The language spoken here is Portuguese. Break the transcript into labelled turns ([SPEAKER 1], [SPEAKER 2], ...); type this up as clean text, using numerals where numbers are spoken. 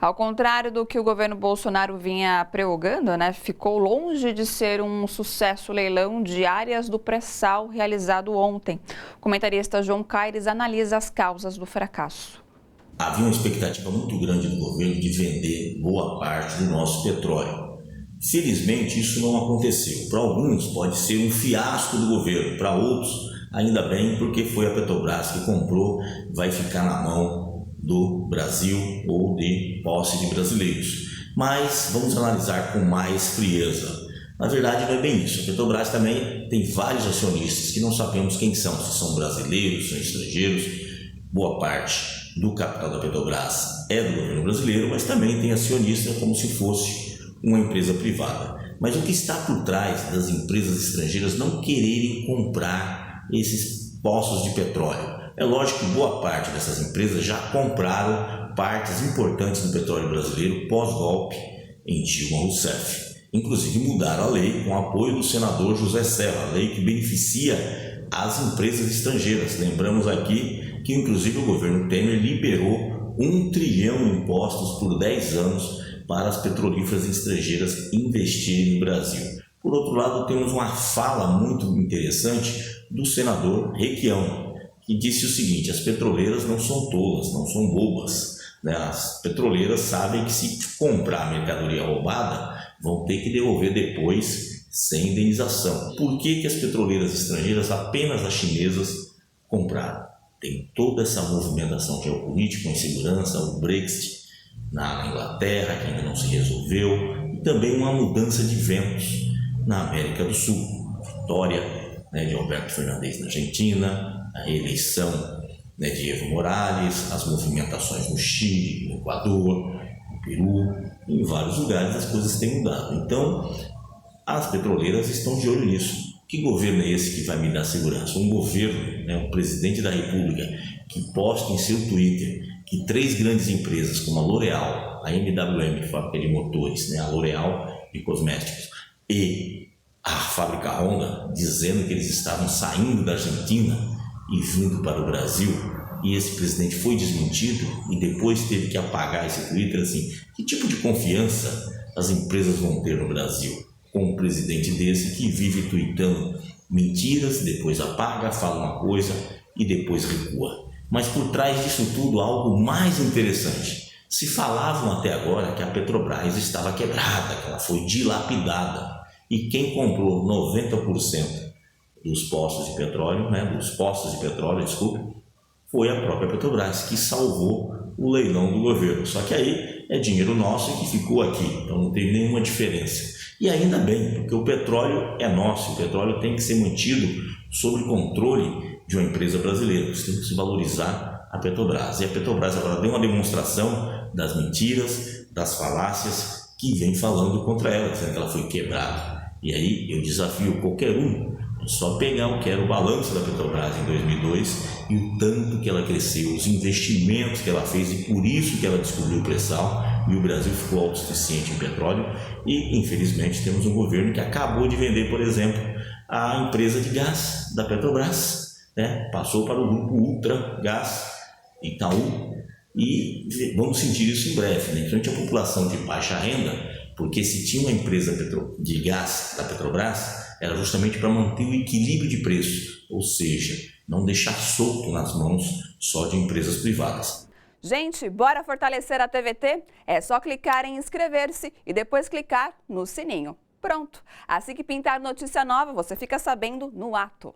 [SPEAKER 1] Ao contrário do que o governo Bolsonaro vinha prorrogando, ficou longe de ser um sucesso o leilão de áreas do pré-sal realizado ontem. O comentarista João Caires analisa as causas do fracasso.
[SPEAKER 2] Havia uma expectativa muito grande do governo de vender boa parte do nosso petróleo. Felizmente, isso não aconteceu. Para alguns pode ser um fiasco do governo, para outros, ainda bem, porque foi a Petrobras que comprou, vai ficar na mão do Brasil ou de posse de brasileiros. Mas vamos analisar com mais frieza. Na verdade, não é bem isso. A Petrobras também tem vários acionistas que não sabemos quem são, se são brasileiros, são estrangeiros. Boa parte do capital da Petrobras é do governo brasileiro, mas também tem acionista como se fosse uma empresa privada. Mas o que está por trás das empresas estrangeiras não quererem comprar esses poços de petróleo? É lógico que boa parte dessas empresas já compraram partes importantes do petróleo brasileiro pós-golpe em Dilma Rousseff. Inclusive mudaram a lei com o apoio do senador José Serra, a lei que beneficia as empresas estrangeiras. Lembramos aqui que inclusive o governo Temer liberou 1 trilhão em impostos por 10 anos para as petrolíferas estrangeiras investirem no Brasil. Por outro lado, temos uma fala muito interessante do senador Requião, que disse o seguinte: as petroleiras não são tolas, não são bobas. As petroleiras sabem que se comprar mercadoria roubada, vão ter que devolver depois sem indenização. Por que as petroleiras estrangeiras, apenas as chinesas, compraram? Tem toda essa movimentação geopolítica, insegurança, o Brexit na Inglaterra, que ainda não se resolveu, e também uma mudança de ventos na América do Sul. A vitória de Alberto Fernandes na Argentina, a reeleição de Evo Morales, as movimentações no Chile, no Equador, no Peru, em vários lugares as coisas têm mudado. Então, as petroleiras estão de olho nisso. Que governo é esse que vai me dar segurança? Um governo, um presidente da República, que posta em seu Twitter que 3 grandes empresas como a L'Oréal, a MWM, que fabrica de motores, a L'Oréal de cosméticos, e a fábrica Honda, dizendo que eles estavam saindo da Argentina e vindo para o Brasil, e esse presidente foi desmentido e depois teve que apagar esse Twitter. Assim, que tipo de confiança as empresas vão ter no Brasil com um presidente desse que vive tweetando mentiras, depois apaga, fala uma coisa e depois recua? Mas por trás disso tudo, algo mais interessante. Se falavam até agora que a Petrobras estava quebrada, que ela foi dilapidada. E quem comprou 90% dos postos de petróleo, foi a própria Petrobras, que salvou o leilão do governo. Só que aí é dinheiro nosso e que ficou aqui, então não tem nenhuma diferença. E ainda bem, porque o petróleo é nosso, o petróleo tem que ser mantido sob controle de uma empresa brasileira. Você tem que se valorizar a Petrobras. E a Petrobras agora deu uma demonstração das mentiras, das falácias que vem falando contra ela, dizendo que ela foi quebrada. E aí eu desafio qualquer um, é só pegar o balanço da Petrobras em 2002 e o tanto que ela cresceu, os investimentos que ela fez, e por isso que ela descobriu o pré-sal e o Brasil ficou autossuficiente em petróleo. E infelizmente temos um governo que acabou de vender, por exemplo, a empresa de gás da Petrobras, passou para o grupo Ultra Gás, Itaú, e vamos sentir isso em breve, frente à população de baixa renda, porque se tinha uma empresa de gás da Petrobras, era justamente para manter o equilíbrio de preço, ou seja, não deixar solto nas mãos só de empresas privadas.
[SPEAKER 1] Gente, bora fortalecer a TVT? É só clicar em inscrever-se e depois clicar no sininho. Pronto! Assim que pintar notícia nova, você fica sabendo no ato.